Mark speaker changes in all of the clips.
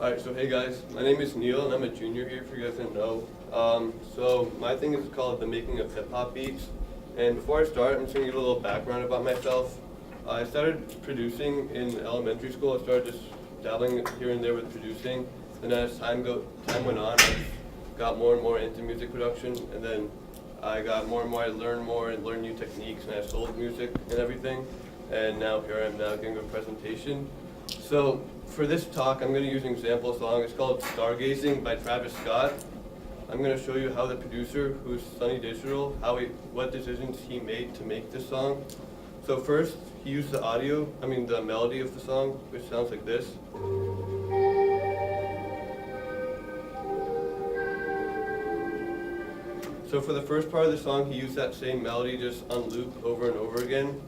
Speaker 1: Alright, so hey guys, my name is Neil and I'm a junior here if you guys didn't know. So my thing is called The Making of Hip Hop Beats. And before I start, I'm just going to give a little background about myself. I started producing in elementary school. I started just dabbling here and there with producing. Then as time went on, I got more and more into music production. And then I got more and more, I learned more and learned new techniques, and I sold music and everything. And now here I am now giving a presentation. So for this talk, I'm going to use an example song. It's called Stargazing by Travis Scott. I'm going to show you how the producer, who's Sunny Digital, what decisions he made to make this song. So first, he used the melody of the song, which sounds like this. So for the first part of the song, he used that same melody just on loop over and over again.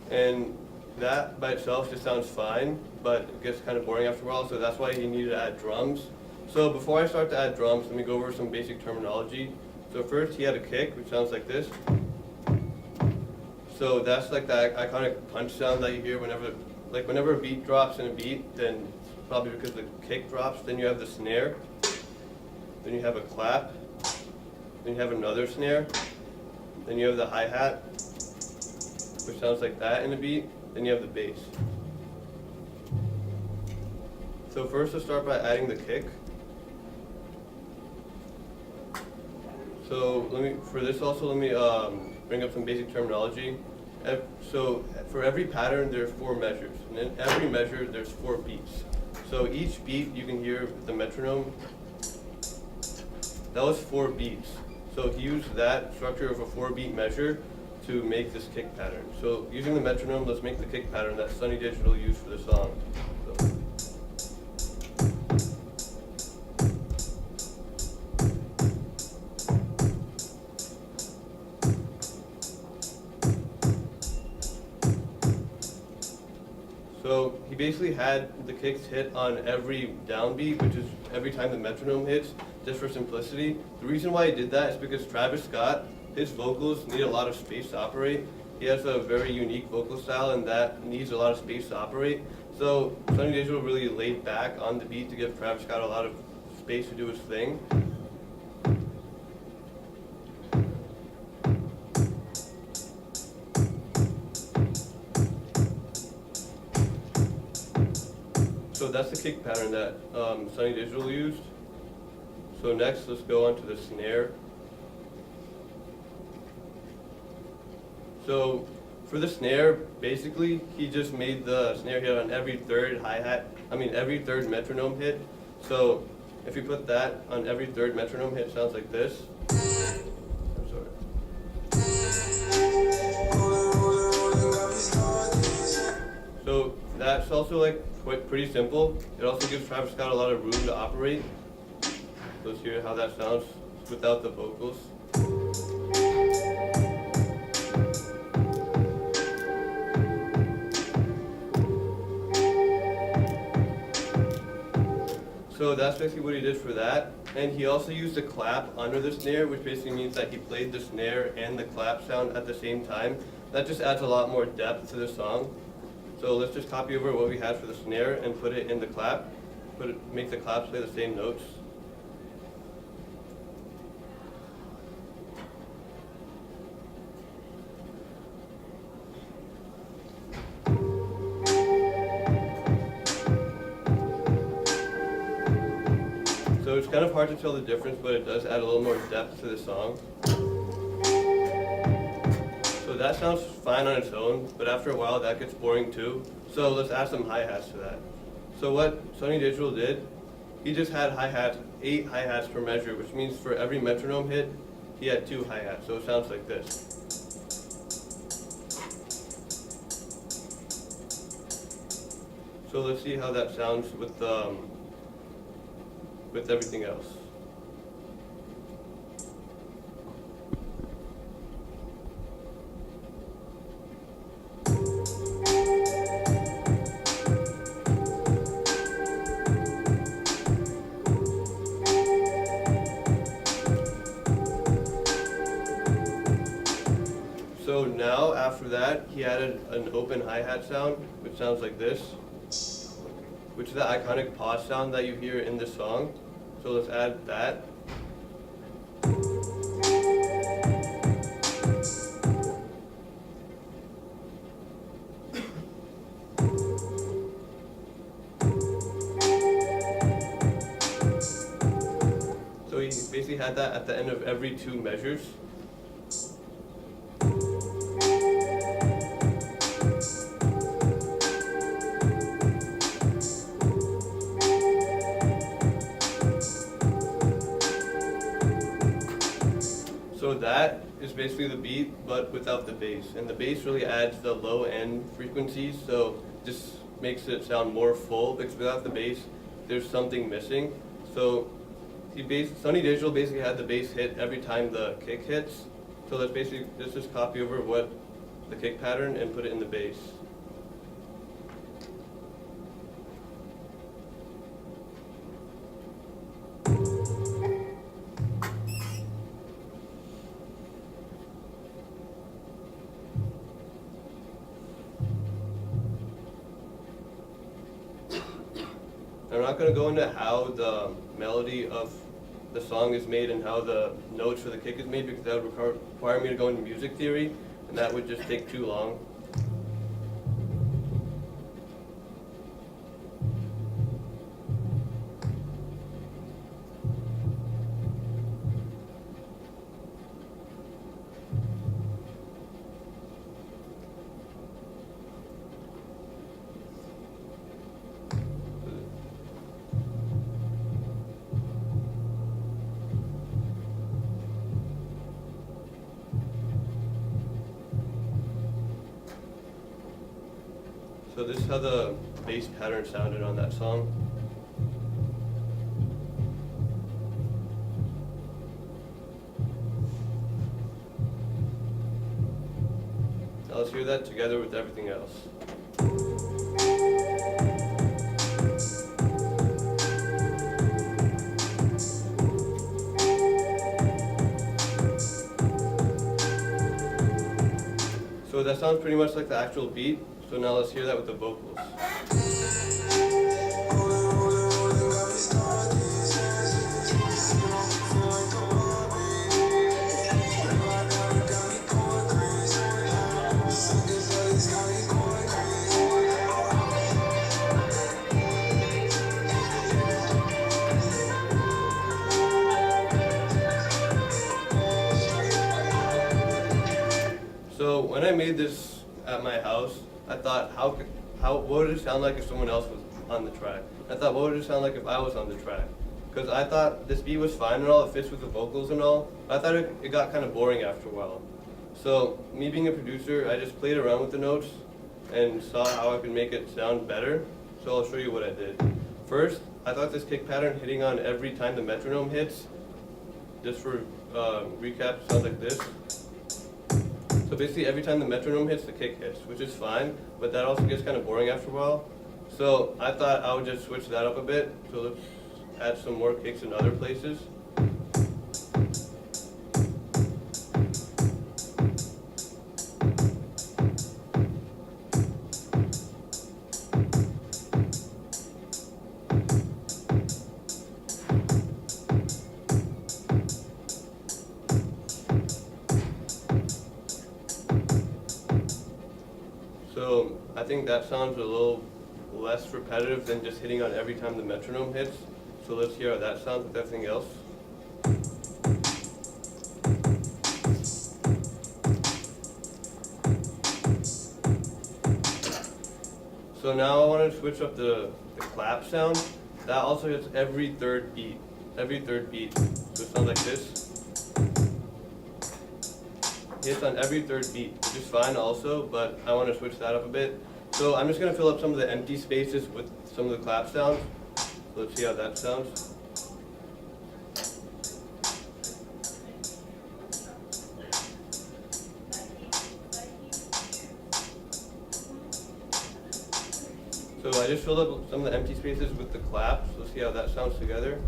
Speaker 1: And that by itself just sounds fine, but it gets kind of boring after a while, so that's why he needed to add drums. So before I start to add drums, let me go over some basic terminology. So first, he had a kick, which sounds like this. So that's like that iconic punch sound that you hear whenever a beat drops in a beat, then it's probably because the kick drops. Then you have the snare. Then you have a clap. Then you have another snare. Then you have the hi-hat, which sounds like that in a beat. Then you have the bass. So first, let's start by adding the kick. So let me bring up some basic terminology. So for every pattern, there's 4 measures, and in every measure, there's 4 beats. So each beat you can hear with the metronome. That was 4 beats. So he used that structure of a 4-beat measure to make this kick pattern. So using the metronome, let's make the kick pattern that Sunny Digital used for the song. So he basically had the kicks hit on every downbeat, which is every time the metronome hits, just for simplicity. The reason why he did that is because Travis Scott, his vocals need a lot of space to operate. He has a very unique vocal style, and that needs a lot of space to operate. So Sunny Digital really laid back on the beat to give Travis Scott a lot of space to do his thing. So that's the kick pattern that Sunny Digital used. So next, let's go on to the snare. So for the snare, basically, he just made the snare hit on every third every third metronome hit. So if you put that on every third metronome hit, it sounds like this. I'm sorry. So that's also pretty simple. It also gives Travis Scott a lot of room to operate. Let's hear how that sounds without the vocals. So that's basically what he did for that. And he also used a clap under the snare, which basically means that he played the snare and the clap sound at the same time. That just adds a lot more depth to the song. So let's just copy over what we had for the snare and put it in the clap. Make the claps play the same notes. So it's kind of hard to tell the difference, but it does add a little more depth to the song. So that sounds fine on its own, but after a while that gets boring too. So let's add some hi-hats to that. So what Sunny Digital did, he just had hi-hats, 8 hi-hats per measure, which means for every metronome hit, he had 2 hi-hats. So it sounds like this. So let's see how that sounds with everything else. So now, after that, he added an open hi-hat sound, which sounds like this. which is the iconic pause sound that you hear in this song. So let's add that. So he basically had that at the end of every 2 measures. So that is basically the beat, but without the bass. And the bass really adds the low end frequencies, so just makes it sound more full, because without the bass, there's something missing. So Sonny Digital basically had the bass hit every time the kick hits. So let's just copy over what the kick pattern and put it in the bass. I'm not going to go into how the melody of the song is made and how the notes for the kick is made, because that would require me to go into music theory, and that would just take too long. So this is how the bass pattern sounded on that song. Now let's hear that together with everything else. So that sounds pretty much like the actual beat. So now let's hear that with the vocals. So when I made this at my house, I thought, what would it sound like if someone else was on the track? I thought, what would it sound like if I was on the track? Because I thought this beat was fine and all, it fits with the vocals and all. I thought it got kind of boring after a while. So me being a producer, I just played around with the notes and saw how I could make it sound better. So I'll show you what I did. First, I thought this kick pattern hitting on every time the metronome hits, just for recap, sounds like this. So basically every time the metronome hits, the kick hits, which is fine, but that also gets kind of boring after a while. So I thought I would just switch that up a bit. So let's add some more kicks in other places. So I think that sounds a little less repetitive than just hitting on every time the metronome hits. So let's hear how that sounds with everything else. So now I want to switch up the clap sound. That also hits every third beat. Every third beat. So it sounds like this. Hits on every third beat, which is fine also, but I want to switch that up a bit. So I'm just going to fill up some of the empty spaces with some of the clap sounds. So let's see how that sounds. So I just filled up some of the empty spaces with the claps. Let's see how that sounds together.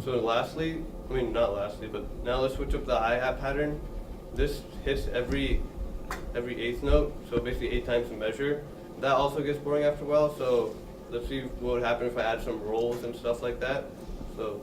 Speaker 1: So lastly, not lastly, but now let's switch up the hi-hat pattern. this hits every eighth note, so basically 8 times the measure. That also gets boring after a while, so let's see what would happen if I add some rolls and stuff like that. So.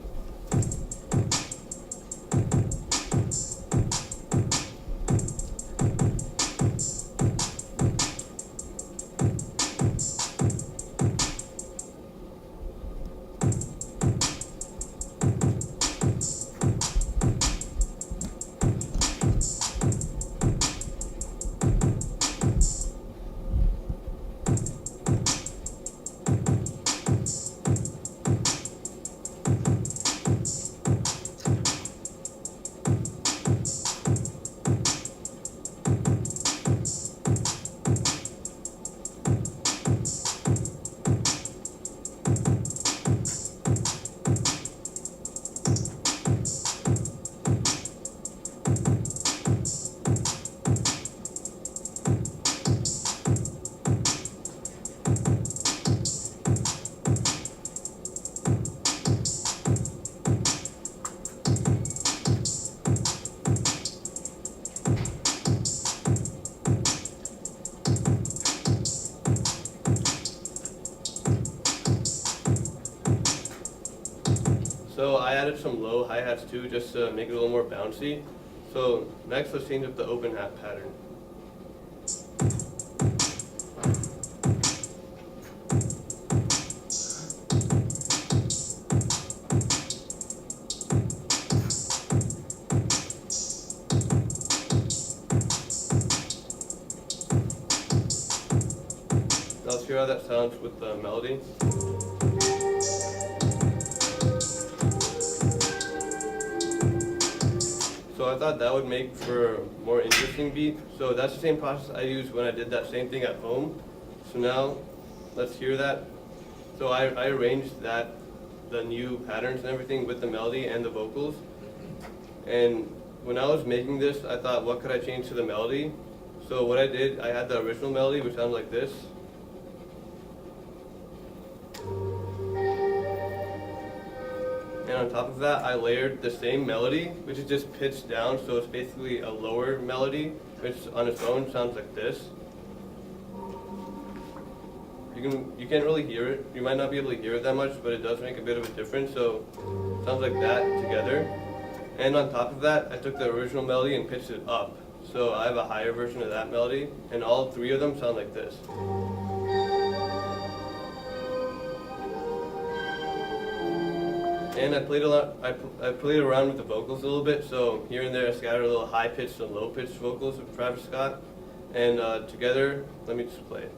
Speaker 1: So I added some low hi-hats too, just to make it a little more bouncy. So next, let's change up the open hat pattern. Now let's hear how that sounds with the melody. So I thought that would make for a more interesting beat. So that's the same process I used when I did that same thing at home. So now let's hear that. So I arranged the new patterns and everything with the melody and the vocals. And when I was making this, I thought, what could I change to the melody? So what I did, I had the original melody, which sounds like this. And on top of that, I layered the same melody, which is just pitched down, so it's basically a lower melody, which on its own sounds like this. You can't really hear it. You might not be able to hear it that much, but it does make a bit of a difference, so it sounds like that together. And on top of that, I took the original melody and pitched it up. So I have a higher version of that melody, and all 3 of them sound like this. And I played around with the vocals a little bit, so here and there I scattered a little high-pitched and low-pitched vocals of Travis Scott. And together, let me just play it.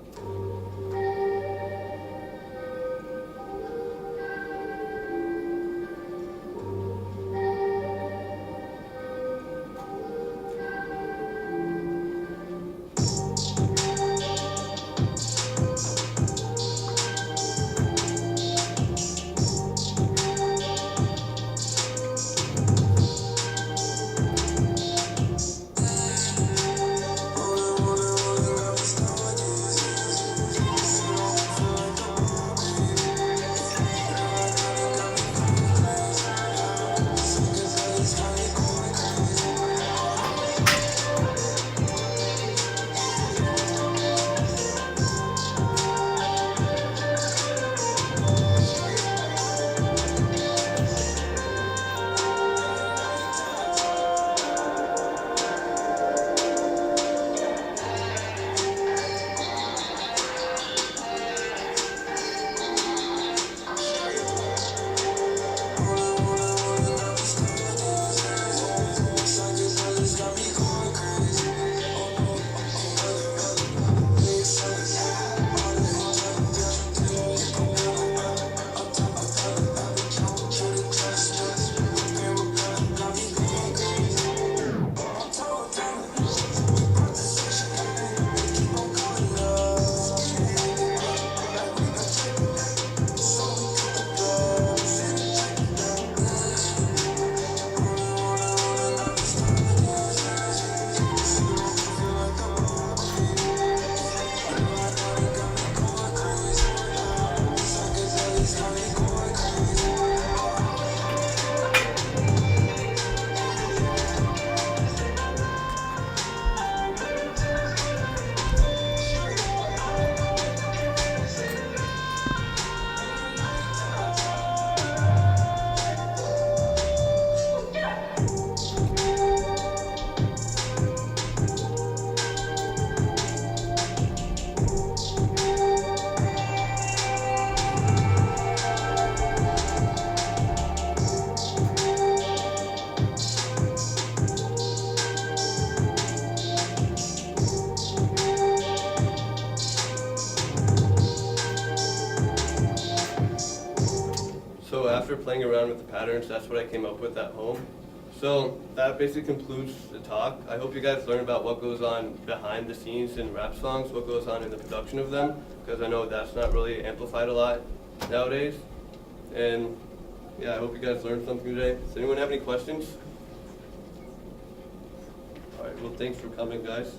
Speaker 1: after playing around with the patterns, that's what I came up with at home. So that basically concludes the talk. I hope you guys learn about what goes on behind the scenes in rap songs, what goes on in the production of them, because I know that's not really amplified a lot nowadays. And yeah, I hope you guys learned something today. Does anyone have any questions? All right, well, thanks for coming, guys.